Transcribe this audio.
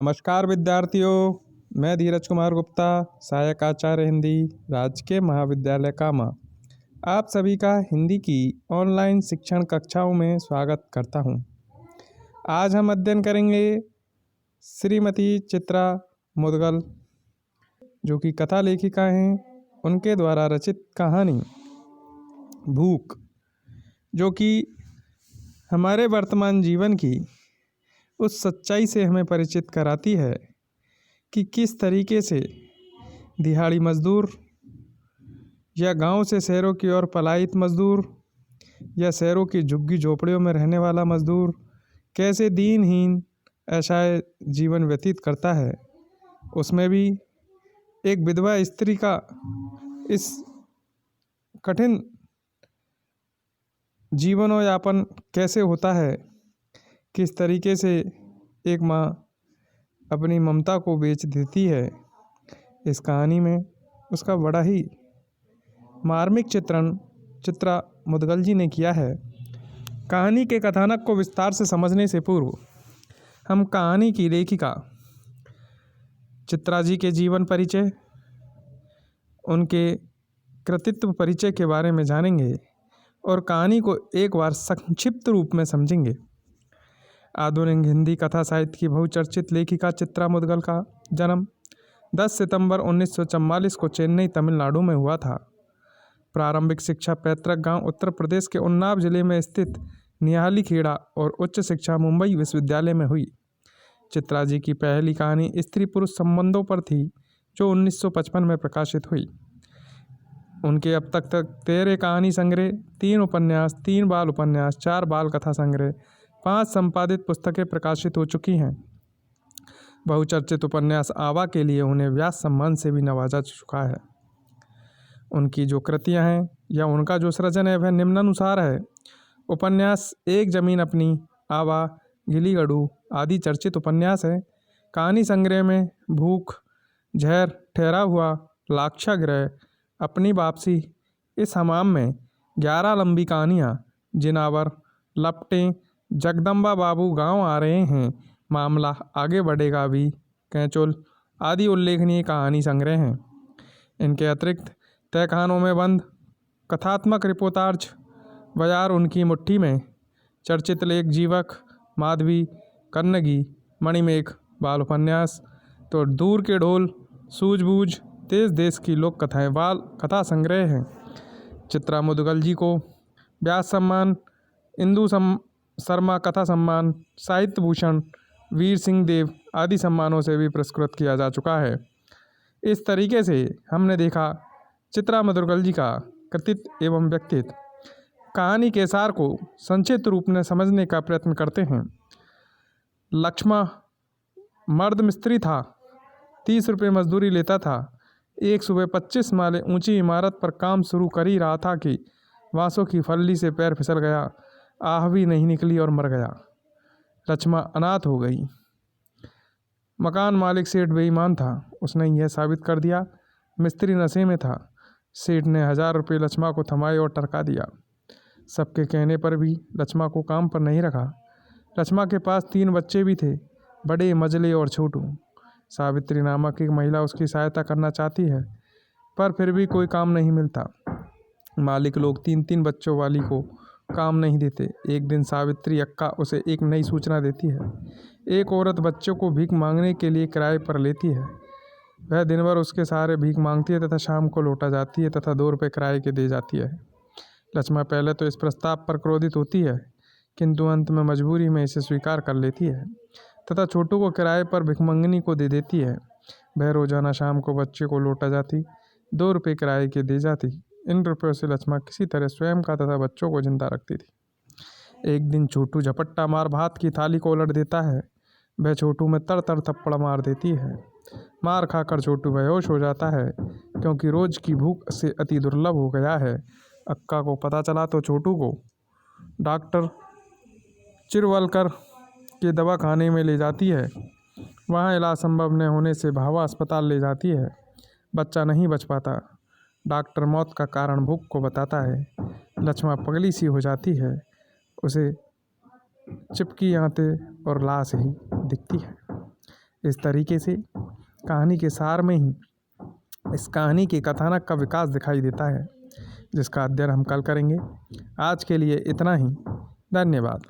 नमस्कार विद्यार्थियों, मैं धीरज कुमार गुप्ता, सहायक आचार्य हिंदी, राजकीय महाविद्यालय कामा। आप सभी का हिंदी की ऑनलाइन शिक्षण कक्षाओं में स्वागत करता हूं। आज हम अध्ययन करेंगे श्रीमती चित्रा मुदगल, जो कि कथा लेखिका हैं। उनके द्वारा रचित कहानी भूख, जो कि हमारे वर्तमान जीवन की उस सच्चाई से हमें परिचित कराती है कि किस तरीके से दिहाड़ी मजदूर या गांव से शहरों की ओर पलायित मजदूर या शहरों की झुग्गी झोपड़ियों में रहने वाला मजदूर कैसे दीनहीन असहाय जीवन व्यतीत करता है। उसमें भी एक विधवा स्त्री का इस कठिन जीवनोयापन कैसे होता है, किस तरीके से एक माँ अपनी ममता को बेच देती है। इस कहानी में उसका बड़ा ही मार्मिक चित्रण चित्रा मुदगल जी ने किया है। कहानी के कथानक को विस्तार से समझने से पूर्व हम कहानी की लेखिका चित्रा जी के जीवन परिचय, उनके कृतित्व परिचय के बारे में जानेंगे और कहानी को एक बार संक्षिप्त रूप में समझेंगे। आधुनिक हिंदी कथा साहित्य की बहुचर्चित लेखिका चित्रा मुदगल का जन्म 10 सितंबर 1944 को चेन्नई, तमिलनाडु में हुआ था। प्रारंभिक शिक्षा पैतृक गांव उत्तर प्रदेश के उन्नाव जिले में स्थित निहाली खेड़ा और उच्च शिक्षा मुंबई विश्वविद्यालय में हुई। चित्रा जी की पहली कहानी स्त्री पुरुष संबंधों पर थी, जो 1955 में प्रकाशित हुई। उनके अब तक 13 कहानी संग्रह, 3 उपन्यास, 3 बाल उपन्यास, 4 बाल कथा संग्रह, 5 संपादित पुस्तकें प्रकाशित हो चुकी हैं। बहुचर्चित उपन्यास आवा के लिए उन्हें व्यास सम्मान से भी नवाजा चुका है। उनकी जो कृतियां हैं या उनका जो सृजन है वह निम्नानुसार है। उपन्यास एक जमीन अपनी, आवा, गिलीगढ़ू आदि चर्चित उपन्यास है। कहानी संग्रह में भूख, जहर, ठहरा हुआ, लाक्षागृह, अपनी वापसी, इस हमाम में 11 लंबी कहानियाँ, जिनावर, लपटें, जगदम्बा बाबू गांव आ रहे हैं, मामला आगे बढ़ेगा भी, कैचुल आदि उल्लेखनीय कहानी संग्रह हैं। इनके अतिरिक्त तहखानों में बंद, कथात्मक रिपोर्टाज, बाजार उनकी मुट्ठी में, चर्चित लेख जीवक, माधवी, कन्नगी, मणिमेघ बाल उपन्यास, तो दूर के ढोल, सूझबूझ, देश देश की लोक कथाएं बाल कथा संग्रह हैं। चित्रा मुदगल जी को व्यास सम्मान, इंदु शर्मा कथा सम्मान, साहित्य भूषण, वीर सिंह देव आदि सम्मानों से भी पुरस्कृत किया जा चुका है। इस तरीके से हमने देखा चित्रा मुदगल जी का कृतित्व एवं व्यक्तित्व। कहानी के सार को संक्षिप्त रूप में समझने का प्रयत्न करते हैं। लक्ष्मा मर्द मिस्त्री था, 30 रुपये मजदूरी लेता था। एक सुबह 25 माले ऊंची इमारत पर काम शुरू कर ही रहा था कि बांसों की फल्ली से पैर फिसल गया, आह भी नहीं निकली और मर गया। लक्ष्मा अनाथ हो गई। मकान मालिक सेठ बेईमान था, उसने यह साबित कर दिया। मिस्त्री नशे में था। सेठ ने 1000 रुपये लक्ष्मा को थमाए और टरका दिया। सबके कहने पर भी लक्ष्मा को काम पर नहीं रखा। लक्ष्मा के पास 3 बच्चे भी थे, बड़े, मजले और छोटू। सावित्री नामक एक महिला उसकी सहायता करना चाहती है, पर फिर भी कोई काम नहीं मिलता। मालिक लोग 3-3 बच्चों वाली को काम नहीं देते। एक दिन सावित्री अक्का उसे एक नई सूचना देती है। एक औरत बच्चों को भीख मांगने के लिए किराए पर लेती है। वह दिन भर उसके सहारे भीख मांगती है तथा शाम को लौटा जाती है तथा 2 रुपये किराए के दे जाती है। लक्ष्मा पहले तो इस प्रस्ताव पर क्रोधित होती है, किंतु अंत में मजबूरी में इसे स्वीकार कर लेती है तथा छोटू को किराए पर भिखमंगनी को दे देती है। वह रोजाना शाम को बच्चे को लौटा जाती, 2 रुपये किराए के दे जाती। इन रुपयों से लक्ष्मा किसी तरह स्वयं का तथा बच्चों को जिंदा रखती थी। एक दिन छोटू झपट्टा मार भात की थाली को उलट देता है। वह छोटू में तर तर थप्पड़ मार देती है। मार खाकर छोटू बेहोश हो जाता है, क्योंकि रोज की भूख से अति दुर्लभ हो गया है। अक्का को पता चला तो छोटू को डॉक्टर चिरवलकर के दवाखाने में ले जाती है। वहाँ इलाज संभव न होने से भावा अस्पताल ले जाती है। बच्चा नहीं बच पाता। डॉक्टर मौत का कारण भूख को बताता है। लक्ष्मा पगली सी हो जाती है। उसे चिपकी आंतें और लाश ही दिखती है। इस तरीके से कहानी के सार में ही इस कहानी के कथानक का विकास दिखाई देता है, जिसका अध्ययन हम कल करेंगे। आज के लिए इतना ही। धन्यवाद।